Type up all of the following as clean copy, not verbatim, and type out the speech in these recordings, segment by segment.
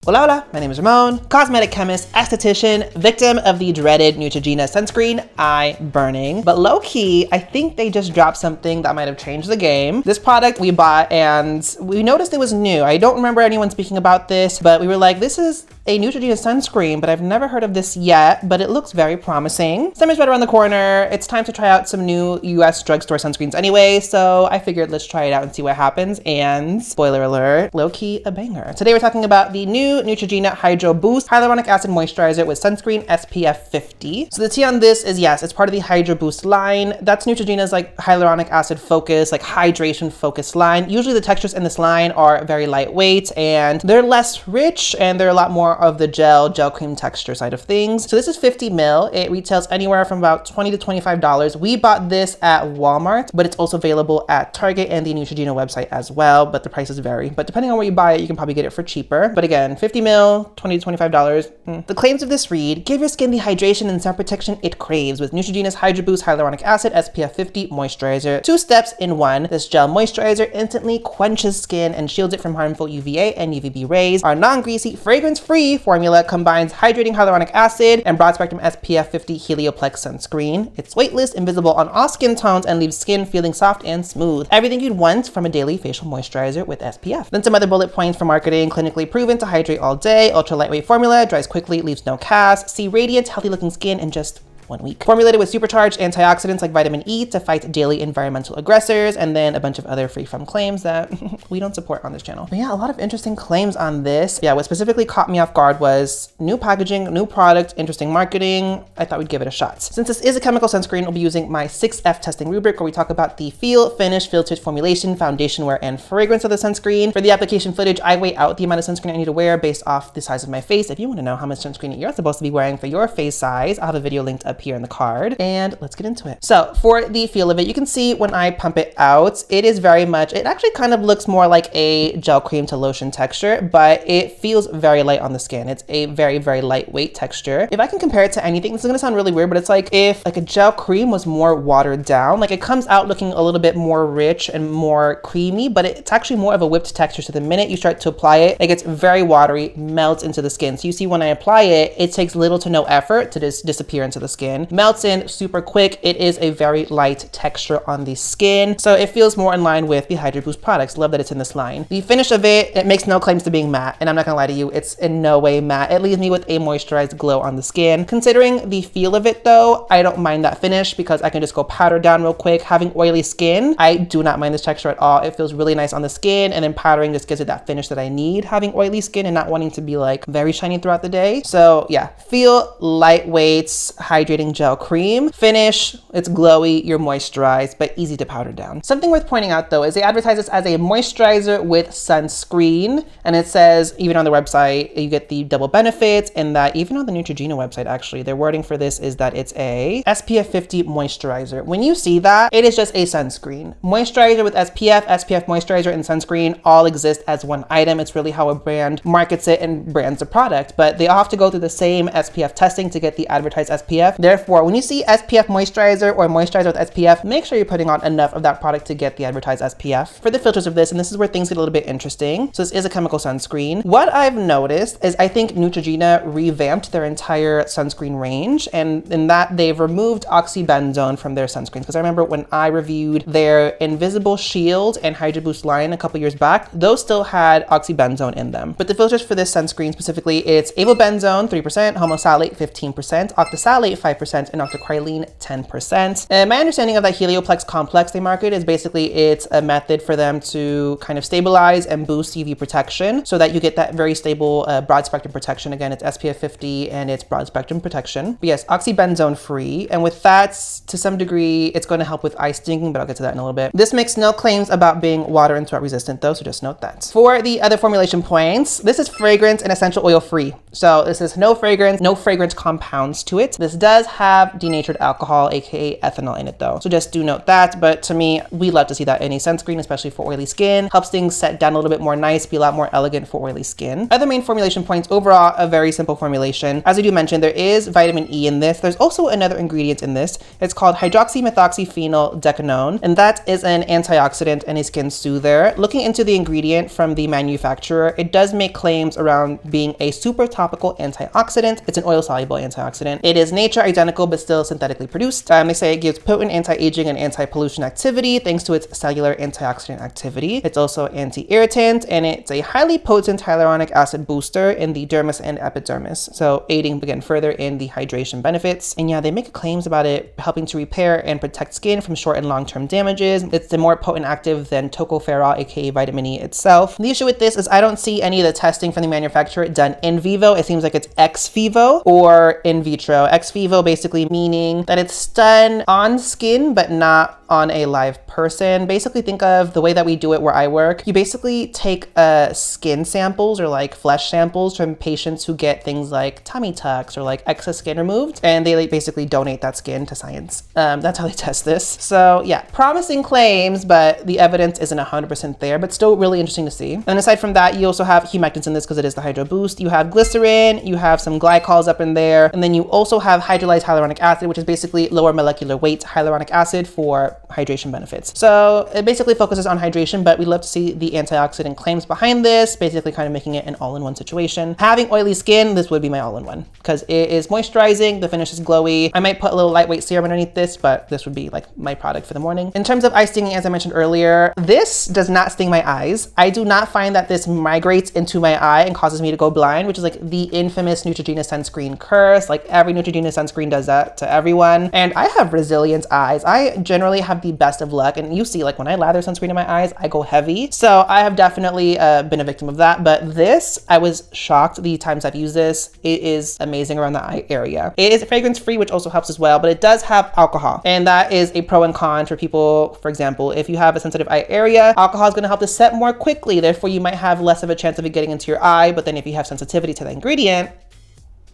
Hola, hola, my name is Ramon, cosmetic chemist, esthetician, victim of the dreaded Neutrogena sunscreen eye burning. But low-key, I think they just dropped something that might have changed the game. This product we bought and we noticed it was new. I don't remember anyone speaking about this, but we were like, this is a Neutrogena sunscreen, but I've never heard of this yet, but it looks very promising. Summer's right around the corner. It's time to try out some new US drugstore sunscreens anyway, so I figured let's try it out and see what happens. And spoiler alert, low-key a banger. Today we're talking about the new Neutrogena Hydro Boost Hyaluronic Acid Moisturizer with Sunscreen SPF 50. So the tea on this is, yes, it's part of the Hydro Boost line. That's Neutrogena's like hyaluronic acid focus, like hydration focused line. Usually the textures in this line are very lightweight and they're less rich and they're a lot more of the gel cream texture side of things. So this is 50 mil. It retails anywhere from about $20 to $25. We bought this at Walmart, but it's also available at Target and the Neutrogena website as well, but the prices vary. But depending on where you buy it, you can probably get it for cheaper. But again, 50 mil, $20 to $25. The claims of this read, give your skin the hydration and sun protection it craves with Neutrogena's Hydro Boost Hyaluronic Acid SPF 50 Moisturizer. 2 steps in one. This gel moisturizer instantly quenches skin and shields it from harmful UVA and UVB rays. Our non-greasy, fragrance-free formula combines hydrating hyaluronic acid and broad spectrum SPF 50 Helioplex sunscreen. It's weightless, invisible on all skin tones, and leaves skin feeling soft and smooth. Everything you'd want from a daily facial moisturizer with SPF. Then some other bullet points for marketing: clinically proven to hydrate all day, ultra lightweight formula, dries quickly, leaves no cast, see radiant, healthy looking skin in just 1 week. Formulated with supercharged antioxidants like vitamin E to fight daily environmental aggressors, and then a bunch of other free from claims that we don't support on this channel. But yeah, a lot of interesting claims on this. Yeah, what specifically caught me off guard was new packaging, new product, interesting marketing. I thought we'd give it a shot. Since this is a chemical sunscreen, we'll be using my 6F testing rubric where we talk about the feel, finish, filters, formulation, foundation wear, and fragrance of the sunscreen. For the application footage, I weigh out the amount of sunscreen I need to wear based off the size of my face. If you want to know how much sunscreen you're supposed to be wearing for your face size, I'll have a video linked up here in the card, and let's get into it. So for the feel of it, you can see when I pump it out, it is very much, it actually kind of looks more like a gel cream to lotion texture, but it feels very light on the skin. It's a very, very lightweight texture. If I can compare it to anything, this is gonna sound really weird, but it's like if like a gel cream was more watered down, like it comes out looking a little bit more rich and more creamy, but it's actually more of a whipped texture. So the minute you start to apply it, it gets very watery, melts into the skin. So you see when I apply it, it takes little to no effort to just disappear into the skin. Melts in super quick. It is a very light texture on the skin, so it feels more in line with the Hydro Boost products. Love that it's in this line. The finish of it makes no claims to being matte, and I'm not gonna lie to you, it's in no way matte. It leaves me with a moisturized glow on the skin. Considering the feel of it though, I don't mind that finish because I can just go powder down real quick. Having oily skin, I do not mind this texture at all. It feels really nice on the skin, and then powdering just gives it that finish that I need having oily skin and not wanting to be like very shiny throughout the day. So yeah, feel lightweight, hydrating gel cream. Finish, it's glowy, you're moisturized, but easy to powder down. Something worth pointing out though is they advertise this as a moisturizer with sunscreen, and it says even on the website you get the double benefits, and that even on the Neutrogena website actually their wording for this is that it's a SPF 50 moisturizer. When you see that, it is just a sunscreen. Moisturizer with SPF, SPF moisturizer, and sunscreen all exist as one item. It's really how a brand markets it and brands a product, but they all have to go through the same SPF testing to get the advertised SPF. Therefore, when you see SPF moisturizer or moisturizer with SPF, make sure you're putting on enough of that product to get the advertised SPF. For the filters of this, and this is where things get a little bit interesting, so this is a chemical sunscreen. What I've noticed is I think Neutrogena revamped their entire sunscreen range, and in that they've removed oxybenzone from their sunscreens, because I remember when I reviewed their Invisible Shield and Hydro Boost line a couple years back, those still had oxybenzone in them. But the filters for this sunscreen specifically, it's avobenzone 3%, homosalate 15%, octasalate 5%, and octocrylene 10%. And my understanding of that Helioplex complex they market is basically it's a method for them to kind of stabilize and boost UV protection so that you get that very stable broad spectrum protection. Again, it's SPF 50 and it's broad spectrum protection. But yes, oxybenzone free. And with that, to some degree, it's going to help with eye stinging, but I'll get to that in a little bit. This makes no claims about being water and sweat resistant though, so just note that. For the other formulation points, this is fragrance and essential oil free. So this is no fragrance compounds to it. This does does have denatured alcohol, aka ethanol in it though. So just do note that, but to me, we love to see that in a sunscreen, especially for oily skin. Helps things set down a little bit more nice, be a lot more elegant for oily skin. Other main formulation points, overall, a very simple formulation. As I do mention, there is vitamin E in this. There's also another ingredient in this. It's called hydroxymethoxyphenol decanone, and that is an antioxidant and a skin soother. Looking into the ingredient from the manufacturer, it does make claims around being a super topical antioxidant. It's an oil-soluble antioxidant. It is nature identical, but still synthetically produced. They say it gives potent anti-aging and anti-pollution activity thanks to its cellular antioxidant activity. It's also anti-irritant, and it's a highly potent hyaluronic acid booster in the dermis and epidermis, so aiding again further in the hydration benefits. And yeah, they make claims about it helping to repair and protect skin from short and long-term damages. It's the more potent active than tocopherol, aka vitamin E itself. The issue with this is I don't see any of the testing from the manufacturer done in vivo. It seems like it's ex vivo or in vitro. Ex vivo basically meaning that it's done on skin but not on a live person. Basically think of the way that we do it where I work. You basically take skin samples or like flesh samples from patients who get things like tummy tucks or like excess skin removed, and they basically donate that skin to science. That's how they test this. So yeah, promising claims, but the evidence isn't 100% there, but still really interesting to see. And aside from that, you also have humectants in this because it is the Hydro Boost. You have glycerin, you have some glycols up in there, and then you also have hydrolyzed hyaluronic acid, which is basically lower molecular weight hyaluronic acid for hydration benefits. So it basically focuses on hydration, but we love to see the antioxidant claims behind this, basically kind of making it an all-in-one situation. Having oily skin, this would be my all-in-one because it is moisturizing, the finish is glowy. I might put a little lightweight serum underneath this, but this would be like my product for the morning. In terms of eye stinging, as I mentioned earlier, this does not sting my eyes. I do not find that this migrates into my eye and causes me to go blind, which is like the infamous Neutrogena sunscreen curse. Like every Neutrogena sunscreen does that to everyone. And I have resilient eyes. I generally have the best of luck, and you see like when I lather sunscreen in my eyes, I go heavy. So I have definitely been a victim of that, but this, I was shocked the times I've used this. It is amazing around the eye area. It is fragrance free, which also helps as well, but it does have alcohol, and that is a pro and con for people. For example, if you have a sensitive eye area, alcohol is going to help to set more quickly, therefore you might have less of a chance of it getting into your eye. But then if you have sensitivity to the ingredient,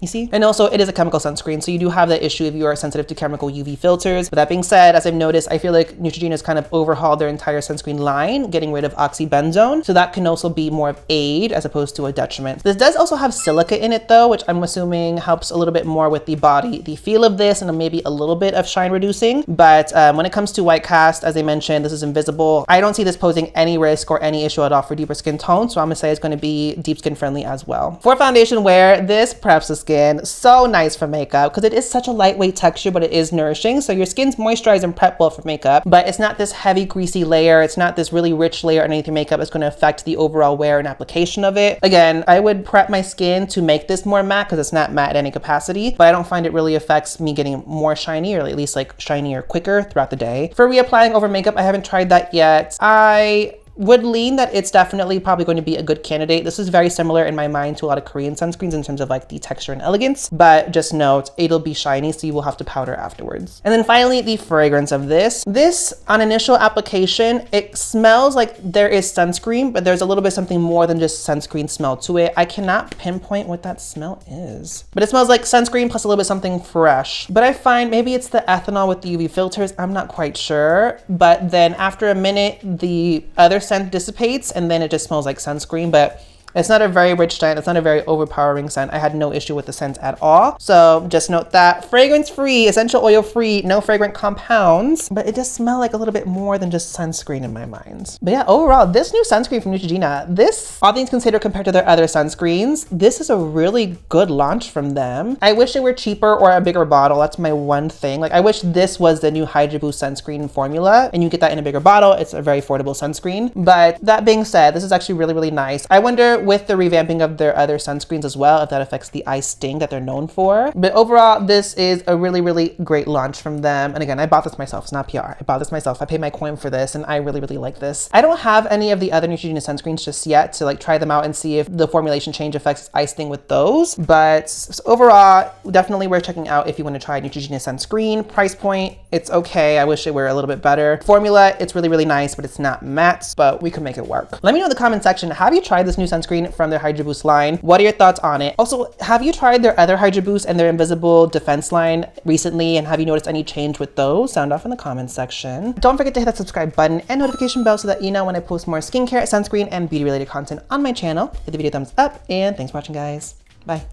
you see? And also it is a chemical sunscreen, so you do have that issue if you are sensitive to chemical UV filters. But that being said, as I've noticed, I feel like Neutrogena's kind of overhauled their entire sunscreen line, getting rid of oxybenzone. So that can also be more of aid as opposed to a detriment. This does also have silica in it though, which I'm assuming helps a little bit more with the body, the feel of this, and maybe a little bit of shine reducing. But when it comes to white cast, as I mentioned, this is invisible. I don't see this posing any risk or any issue at all for deeper skin tone. So I'm gonna say it's gonna be deep skin friendly as well. For foundation wear, this preps the skin. So nice for makeup because it is such a lightweight texture, but it is nourishing. So your skin's moisturized and prepped well for makeup, but it's not this heavy greasy layer. It's not this really rich layer underneath your makeup. It's going to affect the overall wear and application of it. Again, I would prep my skin to make this more matte because it's not matte at any capacity, but I don't find it really affects me getting more shiny, or at least like shinier quicker throughout the day. For reapplying over makeup, I haven't tried that yet. I would lean that it's definitely probably going to be a good candidate. This is very similar in my mind to a lot of Korean sunscreens in terms of like the texture and elegance, but just note it'll be shiny, so you will have to powder afterwards. And then finally, the fragrance of this. This on initial application, it smells like there is sunscreen, but there's a little bit something more than just sunscreen smell to it. I cannot pinpoint what that smell is, but it smells like sunscreen plus a little bit something fresh. But I find maybe it's the ethanol with the UV filters. I'm not quite sure. But then after a minute, the other scent dissipates and then it just smells like sunscreen. But it's not a very rich scent. It's not a very overpowering scent. I had no issue with the scent at all. So just note that fragrance free, essential oil free, no fragrant compounds, but it does smell like a little bit more than just sunscreen in my mind. But yeah, overall, this new sunscreen from Neutrogena, this, all things considered compared to their other sunscreens, this is a really good launch from them. I wish it were cheaper or a bigger bottle. That's my one thing. Like I wish this was the new Hydro Boost sunscreen formula and you get that in a bigger bottle. It's a very affordable sunscreen. But that being said, this is actually really, really nice. I wonder with the revamping of their other sunscreens as well, if that affects the eye sting that they're known for. But overall, this is a really, really great launch from them. And again, I bought this myself. It's not PR. I bought this myself. I paid my coin for this and I really, really like this. I don't have any of the other Neutrogena sunscreens just yet to like try them out and see if the formulation change affects eye sting with those. But overall, definitely worth checking out if you want to try Neutrogena sunscreen. Price point, it's okay. I wish it were a little bit better. Formula, it's really, really nice, but it's not matte, but we can make it work. Let me know in the comment section, have you tried this new sunscreen sunscreen from their Hydro Boost line. What are your thoughts on it? Also, have you tried their other Hydro Boost and their Invisible Defense line recently, and have you noticed any change with those? Sound off in the comments section. Don't forget to hit that subscribe button and notification bell so that you know when I post more skincare, sunscreen, and beauty related content on my channel. Give the video a thumbs up, and thanks for watching, guys. Bye.